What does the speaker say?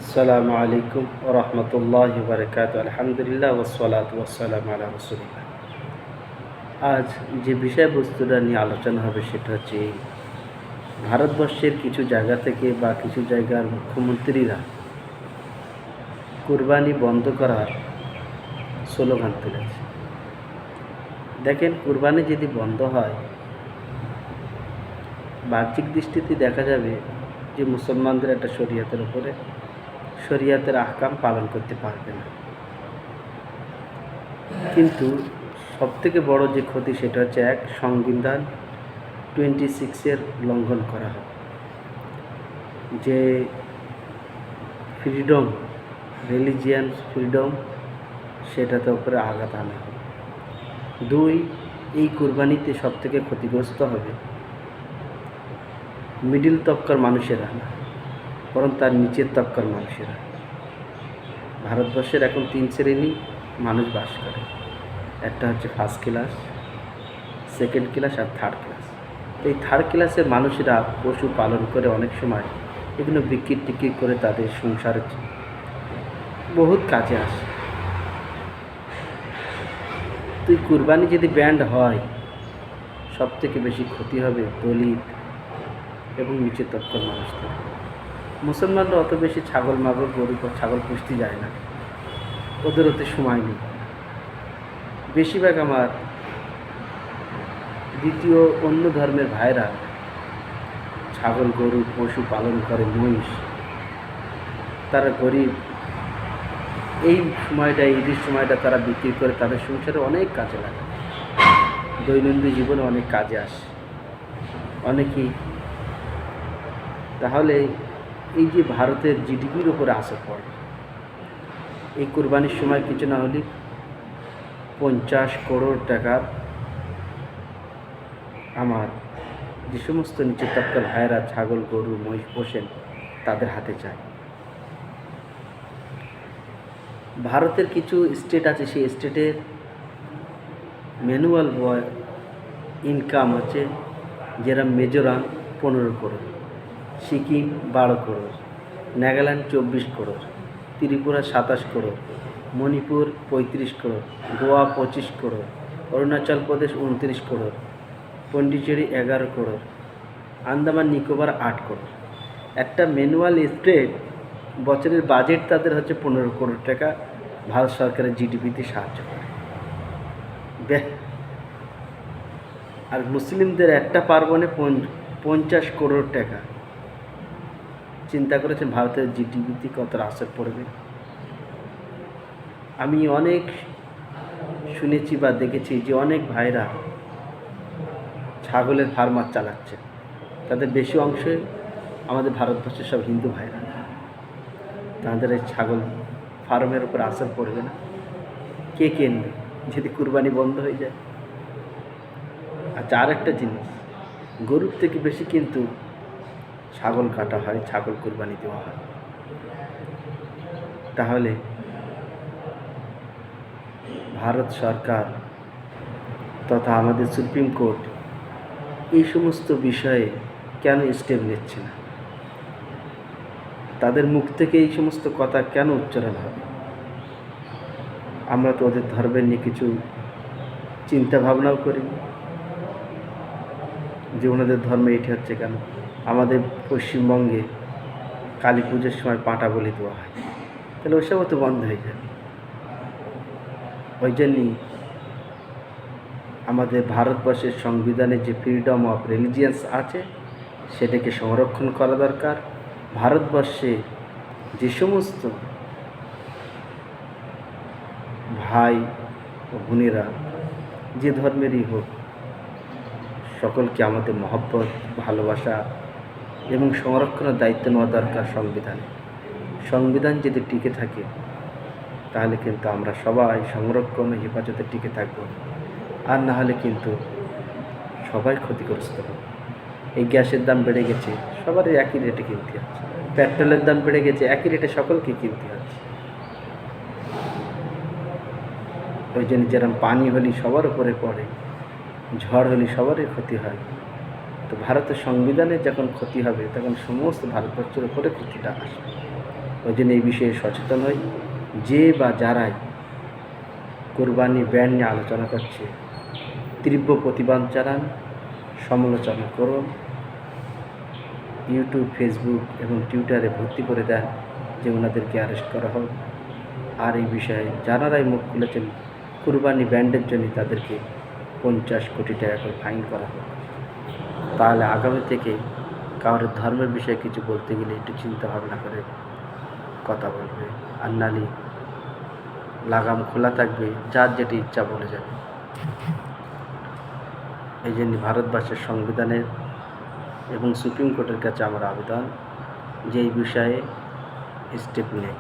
আসসালামু আলাইকুম ওয়া রাহমাতুল্লাহি ওয়া বারাকাতুহু। আলহামদুলিল্লাহ ওয়াসসালাতু ওয়াসসালামু আলা রাসূলিল্লাহ। আজ যে বিষয়বস্তুটা নিয়ে আলোচনা হবে সেটা হচ্ছে ভারতবর্ষের কিছু জায়গা থেকে বা কিছু জায়গার মুখ্যমন্ত্রীরা কুরবানি বন্ধ করার স্লোগান তুলেছে। দেখেন, কুরবানি যদি বন্ধ হয়, বাহ্যিক দৃষ্টিতে দেখা যাবে যে মুসলমানদের একটা শরিয়াতের আহকাম পালন করতে পারবে না। কিন্তু সবথেকে বড় যে ক্ষতি সেটা হচ্ছে সংবিধান 26 লঙ্ঘন করা হয়, যে ফ্রিডম, রিলিজিয়ান ফ্রিডম, সেটাতে উপরে আঘাত আনা হবে। 2, এই কুরবানিতে সবথেকে ক্ষতিগ্রস্ত হবে মিডিল তবকার মানুষেরা না, বরং তার নিচের তবকার মানুষেরা। ভারতবর্ষের এখন 3 শ্রেণী মানুষ বাস করে। একটা হচ্ছে ফার্স্ট ক্লাস, সেকেন্ড ক্লাস আর থার্ড ক্লাস। এই থার্ড ক্লাসের মানুষেরা পশু পালন করে অনেক সময় এগুলো বিক্রি করে তাদের সংসারের বহুত কাজে আসে। তুই কুরবানি যদি ব্যান্ড হয়, সবথেকে বেশি ক্ষতি হবে দলিত এবং নিচের তবকার মানুষদের। মুসলমানরা অত বেশি গরু ছাগল পুষতে যায় না, ওদের ওতে সময় নেই। বেশিরভাগ আমার দ্বিতীয় অন্য ধর্মের ভাইরা ছাগল গরু পশু পালন করে, মহিষ, তারা গরিব। এই সময়টা, ঈদের সময়টা তারা বিক্রি করে তাদের সংসারে অনেক কাজে লাগে, দৈনন্দিন জীবনে অনেক কাজে আসে অনেকেই। তাহলে এই যে ভারতের জিডিপির উপরে আসর পড়ে, এই কুরবানির সময় কিছু না হলে 50 করোড় টাকার আমার যে সমস্ত নিচের তবকার ভাইয়েরা ছাগল গরু মহিষ পোষেন তাদের হাতে যায়। ভারতের কিছু স্টেট আছে, সেই স্টেটের ম্যানুয়াল ইনকাম হচ্ছে, যেরকম মিজোরাম 15 করোড়, সিকিম 12 করোড়, নাগাল্যান্ড 24 করোড়, ত্রিপুরা 27 করোড়, মণিপুর 35 করোড়, গোয়া 25 করোড়, অরুণাচল প্রদেশ 29 করোড়, পন্ডিচেরি 11 করোড়, আন্দামান নিকোবর 8 করোড়। একটা ম্যানুয়াল স্টেট বছরের বাজেট তাদের হচ্ছে 15 করোড় টাকা ভারত সরকারের জিডিপিতে সাহায্য করে। আর মুসলিমদের একটা পার্বণে 50 করোড় টাকা। চিন্তা করেছেন ভারতের জিডিপিতে কতটা আসর পড়বে? আমি অনেক শুনেছি বা দেখেছি যে অনেক ভাইরা ছাগলের ফার্মার চালাচ্ছে, তাদের বেশি অংশে আমাদের ভারতবর্ষের সব হিন্দু ভাইরা। তাদের এই ছাগল ফার্মের উপর আসর পড়বে না? কে কিনবে যদি কুরবানি বন্ধ হয়ে যায়? আচ্ছা, আর একটা জিনিস, গরুর থেকে বেশি কিন্তু ছাগল কাটা হয়, ছাগল কুরবানি দেওয়া হয়। তাহলে ভারত সরকার তথা আমাদের সুপ্রিম কোর্ট এই সমস্ত বিষয়ে কেন স্টেপ নিচ্ছে না? তাদের মুখ থেকে এই সমস্ত কথা কেন উচ্চারণ হবে? আমরা তো ওদের ধর্মের নিয়ে কিছু চিন্তা ভাবনাও করিনি যে ওনাদের ধর্মে এটি হচ্ছে কেন। আমাদের পশ্চিমবঙ্গে কালী পুজোর সময় পাঁটা বলি দেওয়া হয়, তাহলে ওইসবও তো বন্ধ হয়ে যাবে। ওই জন্যই আমাদের ভারতবর্ষের সংবিধানে যে ফ্রিডম অফ রিলিজিয়ান্স আছে সেটাকে সংরক্ষণ করা দরকার। ভারতবর্ষে যে সমস্ত ভাই ও বোনেরা যে ধর্মেরই হোক, সকলকে আমাদের মহব্বত, ভালোবাসা এবং সংরক্ষণের দায়িত্ব নেওয়া দরকার সংবিধান যদি টিকে থাকে তাহলে কিন্তু আমরা সবাই সংরক্ষণ ও হেফাজতে টিকে থাকব, আর না হলে কিন্তু সবাই ক্ষতিগ্রস্ত হবে। এই গ্যাসের দাম বেড়ে গেছে, সবারই একই রেটে কিনতে হচ্ছে। পেট্রোলের দাম বেড়ে গেছে, একই রেটে সকলকে কিনতে হচ্ছে। ওই জন্য যেরকম পানি হলে সবার উপরে পড়ে, ঝড় হলে সবারই ক্ষতি হয়। তো ভারতের সংবিধানের যখন ক্ষতি হবে তখন সমস্ত ভারতবর্ষের উপরে ক্ষতিটা আসবে। ওই জন্য এই বিষয়ে সচেতন হই। যে বা যারাই কোরবানি ব্যান নিয়ে আলোচনা করছে তীব্র প্রতিবাদ জানান, সমালোচনা করুন, ইউটিউব, ফেসবুক এবং টুইটারে ভর্তি করে দেন যে ওনাদেরকে অ্যারেস্ট করা হোক। আর এই বিষয়ে যারাই মুখ খুলেছেন কুরবানি ব্যান্ডের জন্য তাদেরকে 50 কোটি টাকা করে ফাইন করা হোক। তাহলে আগামী থেকে কারোর ধর্মের বিষয়ে কিছু বলতে গেলে একটু চিন্তা ভাবনা করে কথা বলবে, আর নালি লাগাম খোলা থাকবে, যার যেটি ইচ্ছা বলে যাবে। এই জন্য ভারতবর্ষের সংবিধানের এবং সুপ্রিম কোর্টের কাছে আমার আবেদন যে এই বিষয়ে স্টেপ নেক।